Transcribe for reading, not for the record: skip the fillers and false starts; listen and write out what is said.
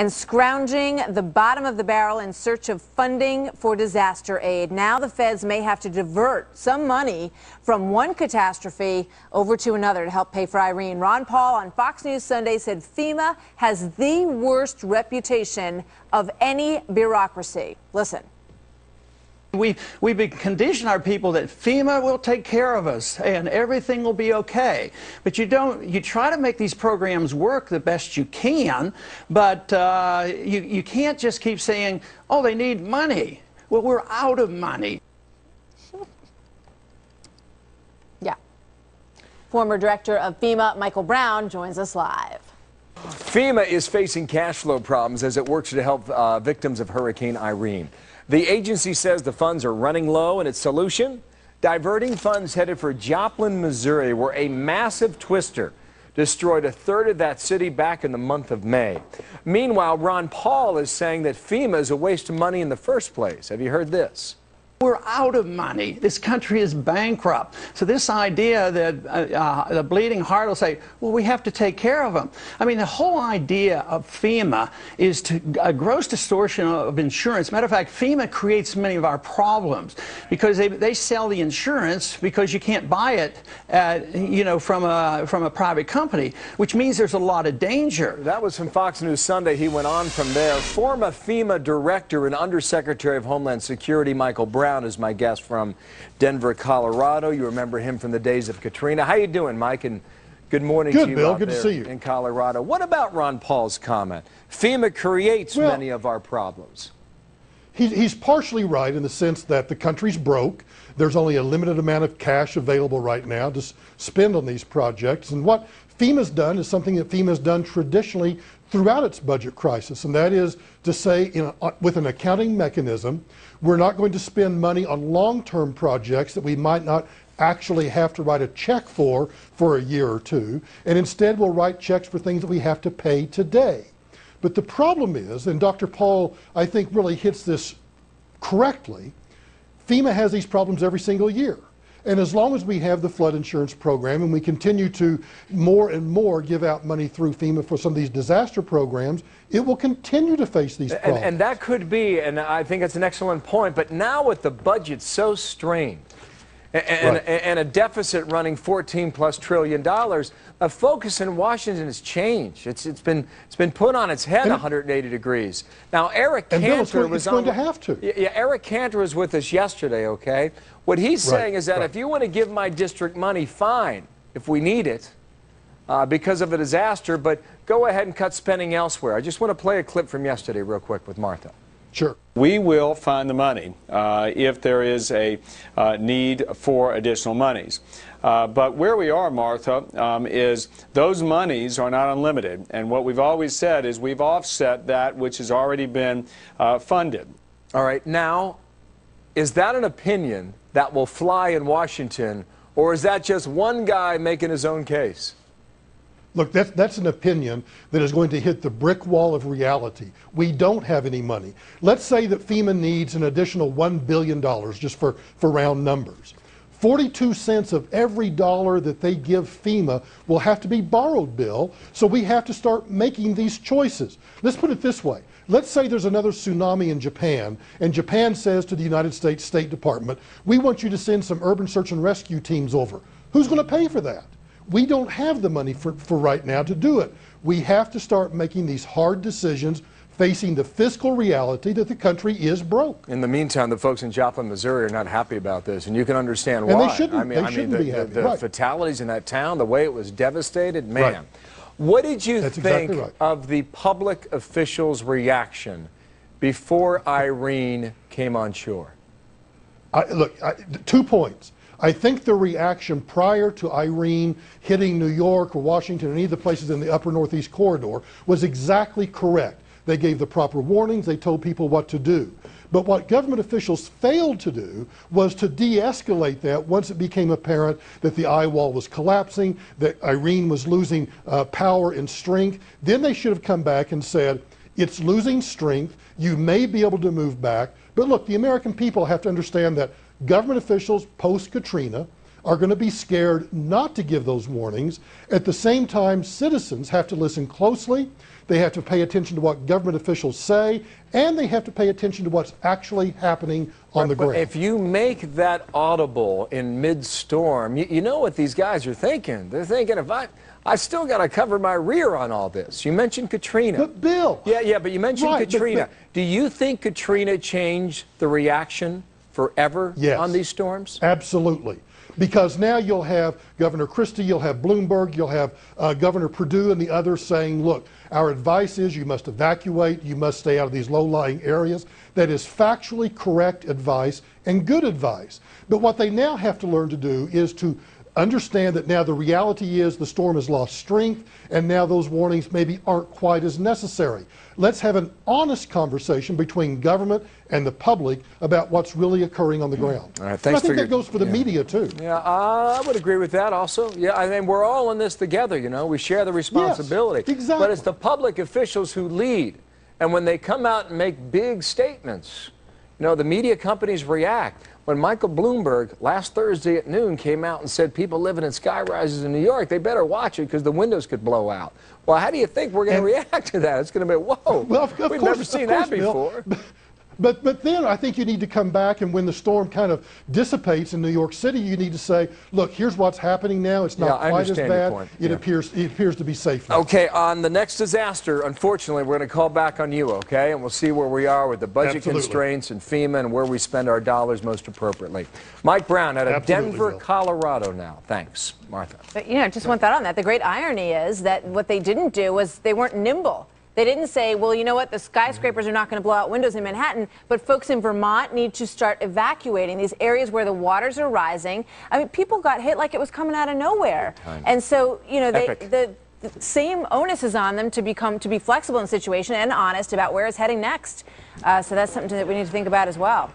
and scrounging the bottom of the barrel in search of funding for disaster aid. Now the feds may have to divert some money from one catastrophe over to another to help pay for Irene. Ron Paul on Fox News Sunday said FEMA has the worst reputation of any bureaucracy. Listen. We've been conditioned our people that FEMA will take care of us and everything will be okay. But you try to make these programs work the best you can, but you can't just keep saying, oh, they need money. Well, we're out of money. Yeah. Former director of FEMA, Michael Brown, joins us live. FEMA is facing cash flow problems as it works to help victims of Hurricane Irene. The agency says the funds are running low, and its solution? Diverting funds headed for Joplin, Missouri, where a massive twister destroyed a third of that city back in the month of May. Meanwhile, Ron Paul is saying that FEMA is a waste of money in the first place. Have you heard this? We're out of money. This country is bankrupt. So this idea that the bleeding heart will say, well, we have to take care of them. I mean, the whole idea of FEMA is a gross distortion of insurance. Matter of fact, FEMA creates many of our problems because they sell the insurance because you can't buy it from a private company, which means there's a lot of danger. That was from Fox News Sunday. He went on from there. Former FEMA director and Undersecretary of Homeland Security Michael Brown is my guest from Denver, Colorado. You remember him from the days of Katrina. How you doing, Mike? And good morning to you. Good, Bill. Out good there to see you. In Colorado. What about Ron Paul's comment? FEMA creates many of our problems. He's partially right in the sense that the country's broke. There's only a limited amount of cash available right now to spend on these projects. And what FEMA's done is something that FEMA's done traditionally throughout its budget crisis, and that is to say, with an accounting mechanism, we're not going to spend money on long-term projects that we might not actually have to write a check for a year or two, and instead we'll write checks for things that we have to pay today. But the problem is, and Dr. Paul, I think, really hits this correctly, FEMA has these problems every single year. And as long as we have the flood insurance program and we continue to more and more give out money through FEMA for some of these disaster programs, it will continue to face these problems. And that could be, and I think it's an excellent point, but now with the budget so strained and a deficit running $14+ trillion, a focus in Washington has changed. It's been put on its head 180 degrees. Now, Eric Cantor was going to have to. Yeah, Eric Cantor was with us yesterday, okay? What he's saying is that if you want to give my district money, fine, if we need it because of a disaster, but go ahead and cut spending elsewhere. I just want to play a clip from yesterday real quick with Martha. Sure. We will find the money if there is a need for additional monies. But where we are, Martha, is those monies are not unlimited. And what we've always said is we've offset that which has already been funded. All right. Now, is that an opinion that will fly in Washington, or is that just one guy making his own case? Look, that's an opinion that is going to hit the brick wall of reality. We don't have any money. Let's say that FEMA needs an additional $1 billion, just for round numbers. 42 cents of every dollar that they give FEMA will have to be borrowed, Bill, so we have to start making these choices. Let's put it this way. Let's say there's another tsunami in Japan, and Japan says to the United States State Department, we want you to send some urban search and rescue teams over. Who's going to pay for that? We don't have the money for right now to do it. We have to start making these hard decisions facing the fiscal reality that the country is broke. In the meantime, the folks in Joplin, Missouri are not happy about this, and you can understand why. And they shouldn't, be happy. The fatalities in that town, the way it was devastated, man. Right. What did you think of the public officials' reaction before Irene came on shore? Look, 2 points. I think the reaction prior to Irene hitting New York or Washington or any of the places in the upper Northeast corridor was exactly correct. They gave the proper warnings. They told people what to do. But what government officials failed to do was to de-escalate that once it became apparent that the eye wall was collapsing, that Irene was losing power and strength. Then they should have come back and said, it's losing strength. You may be able to move back. But look, the American people have to understand that government officials post-Katrina are going to be scared not to give those warnings. At the same time, citizens have to listen closely. They have to pay attention to what government officials say, and they have to pay attention to what's actually happening on the ground. If you make that audible in mid-storm, you know what these guys are thinking. They're thinking, if I still got to cover my rear on all this. You mentioned Katrina. But Bill. Yeah, but you mentioned Katrina. Do you think Katrina changed the reaction forever on these storms? Absolutely. Because now you'll have Governor Christie, you'll have Bloomberg, you'll have Governor Perdue and the others saying, look, our advice is you must evacuate, you must stay out of these low-lying areas. That is factually correct advice and good advice. But what they now have to learn to do is to understand that now the reality is the storm has lost strength, and now those warnings maybe aren't quite as necessary. Let's have an honest conversation between government and the public about what's really occurring on the ground. All right, thanks. I think that goes for the media too. Yeah, I would agree with that also. Yeah, I mean, we're all in this together, you know. We share the responsibility. Yes, exactly. But it's the public officials who lead. And when they come out and make big statements, you know, the media companies react. When Michael Bloomberg last Thursday at noon came out and said people living in skyrises in New York, they better watch it because the windows could blow out. Well, how do you think we're going to react to that? It's going to be, whoa, well, we've never seen that before. But then I think you need to come back, and when the storm kind of dissipates in New York City, you need to say, look, here's what's happening now. It's not quite as bad. It appears to be safe now. Okay, on the next disaster, unfortunately, we're going to call back on you, okay? And we'll see where we are with the budget constraints and FEMA and where we spend our dollars most appropriately. Mike Brown out of Denver, Colorado now. Thanks, Martha. But, you know, just one thought on that. The great irony is that what they didn't do was they weren't nimble. They didn't say, well, you know what, the skyscrapers are not going to blow out windows in Manhattan, but folks in Vermont need to start evacuating these areas where the waters are rising. I mean, people got hit like it was coming out of nowhere. And so, you know, the same onus is on them to be flexible in the situation and honest about where it's heading next. So that's something that we need to think about as well.